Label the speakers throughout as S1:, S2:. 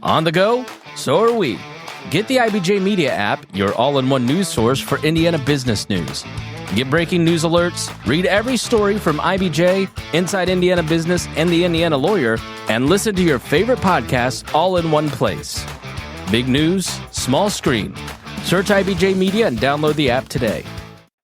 S1: On the go? So are we. Get the IBJ Media app, your all-in-one news source for Indiana business news. Get breaking news alerts, read every story from IBJ, Inside Indiana Business, and the Indiana Lawyer, and listen to your favorite podcasts all in one place. Big news, small screen. Search IBJ Media and download the app today.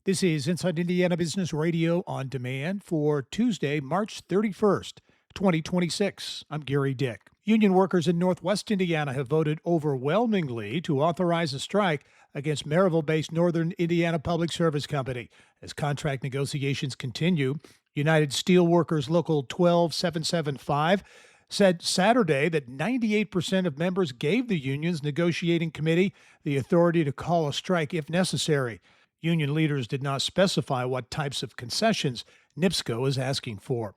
S2: This is Inside Indiana Business Radio on demand for Tuesday, March 31st, 2026. I'm Gary Dick. Union workers in Northwest Indiana have voted overwhelmingly to authorize a strike against Maryville-based Northern Indiana Public Service Company. As contract negotiations continue, United Steelworkers Local 12775 said Saturday that 98% of members gave the union's negotiating committee the authority to call a strike if necessary. Union leaders did not specify what types of concessions NIPSCO is asking for.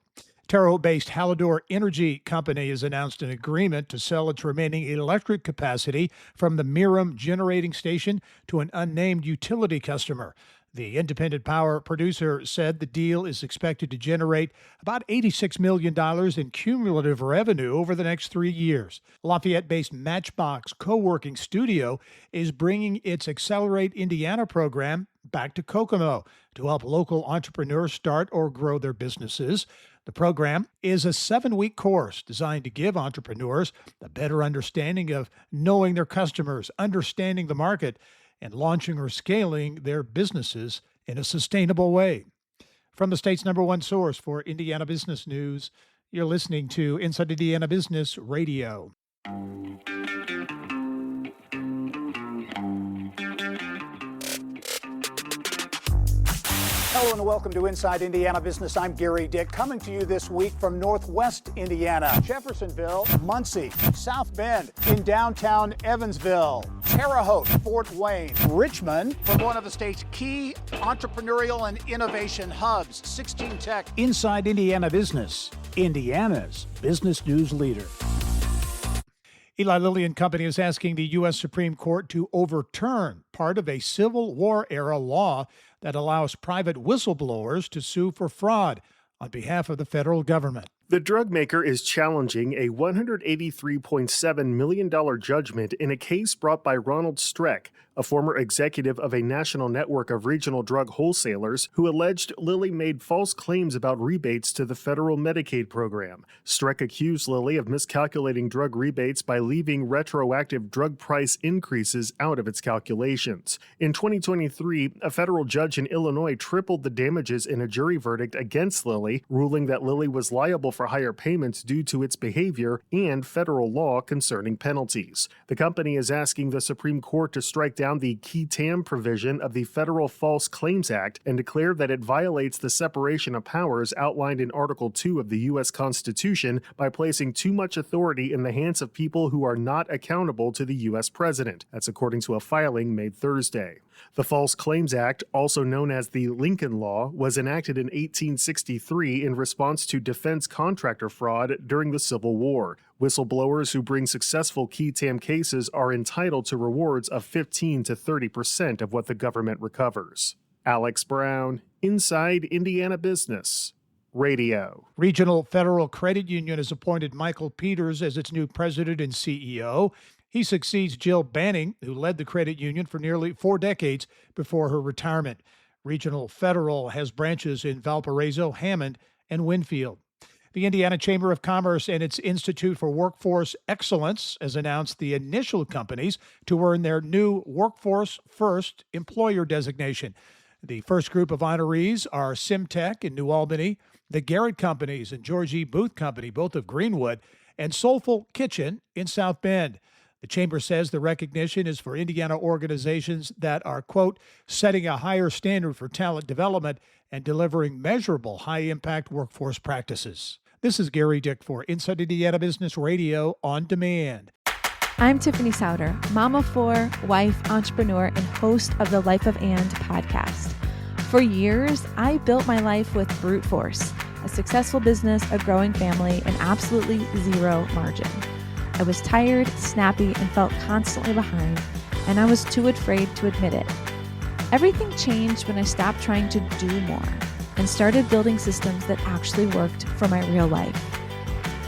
S2: Terre-based Hallador Energy Company has announced an agreement to sell its remaining electric capacity from the Merom Generating Station to an unnamed utility customer. The independent power producer said the deal is expected to generate about $86 million in cumulative revenue over the next 3 years. Lafayette-based Matchbox Co-working Studio is bringing its Accelerate Indiana program back to Kokomo to help local entrepreneurs start or grow their businesses. The program is a 7-week course designed to give entrepreneurs a better understanding of knowing their customers, understanding the market, and launching or scaling their businesses in a sustainable way. From the state's #1 source for Indiana business news, you're listening to Inside Indiana Business Radio. Hello and welcome to Inside Indiana Business. I'm Gary Dick, coming to you this week from Northwest Indiana, Jeffersonville, Muncie, South Bend, in downtown Evansville, Terre Haute, Fort Wayne, Richmond, from one of the state's key entrepreneurial and innovation hubs, 16 Tech. Inside Indiana Business, Indiana's business news leader. Eli Lilly and Co is asking the U.S. Supreme Court to overturn part of a Civil War-era law that allows private whistleblowers to sue for fraud on behalf of the federal government.
S3: The drug maker is challenging a $183.7 million judgment in a case brought by Ronald Streck, a former executive of a national network of regional drug wholesalers who alleged Lilly made false claims about rebates to the federal Medicaid program. Streck accused Lilly of miscalculating drug rebates by leaving retroactive drug price increases out of its calculations. In 2023, a federal judge in Illinois tripled the damages in a jury verdict against Lilly, ruling that Lilly was liable for higher payments due to its behavior and federal law concerning penalties. The company is asking the Supreme Court to strike down the qui tam provision of the Federal False Claims Act and declare that it violates the separation of powers outlined in Article 2 of the U.S. Constitution by placing too much authority in the hands of people who are not accountable to the U.S. President. That's according to a filing made Thursday. The False Claims Act, also known as the Lincoln Law, was enacted in 1863 in response to defense contractor fraud during the Civil War. Whistleblowers who bring successful qui tam cases are entitled to rewards of 15 to 30% of what the government recovers. Alex Brown, Inside Indiana Business Radio.
S2: Regional Federal Credit Union has appointed Michael Peters as its new president and CEO. He succeeds Jill Banning, who led the credit union for nearly 4 decades before her retirement. Regional Federal has branches in Valparaiso, Hammond, and Winfield. The Indiana Chamber of Commerce and its Institute for Workforce Excellence has announced the initial companies to earn their new Workforce First employer designation. The first group of honorees are Simtech in New Albany, the Garrett Companies and George E. Booth Company, both of Greenwood, and Soulful Kitchen in South Bend. The Chamber says the recognition is for Indiana organizations that are, quote, setting a higher standard for talent development and delivering measurable high-impact workforce practices. This is Gary Dick for Inside Indiana Business Radio on Demand.
S4: I'm Tiffany Souter, mom of 4, wife, entrepreneur, and host of the Life of And podcast. For years, I built my life with brute force, a successful business, a growing family, and absolutely zero margin. I was tired, snappy, and felt constantly behind, and I was too afraid to admit it. Everything changed when I stopped trying to do more and started building systems that actually worked for my real life.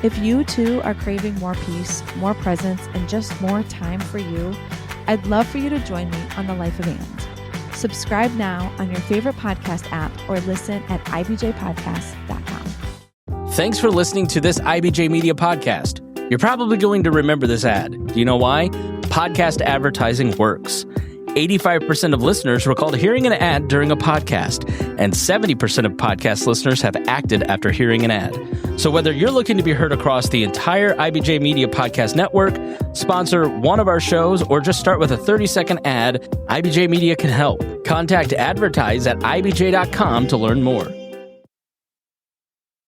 S4: If you too are craving more peace, more presence, and just more time for you, I'd love for you to join me on the Life of And. Subscribe now on your favorite podcast app or listen at ibjpodcast.com.
S1: Thanks for listening to this IBJ Media podcast. You're probably going to remember this ad. Do you know why? Podcast advertising works. 85% of listeners recalled hearing an ad during a podcast, and 70% of podcast listeners have acted after hearing an ad. So whether you're looking to be heard across the entire IBJ Media Podcast Network, sponsor one of our shows, or just start with a 30-second ad, IBJ Media can help. Contact advertise at ibj.com to learn more.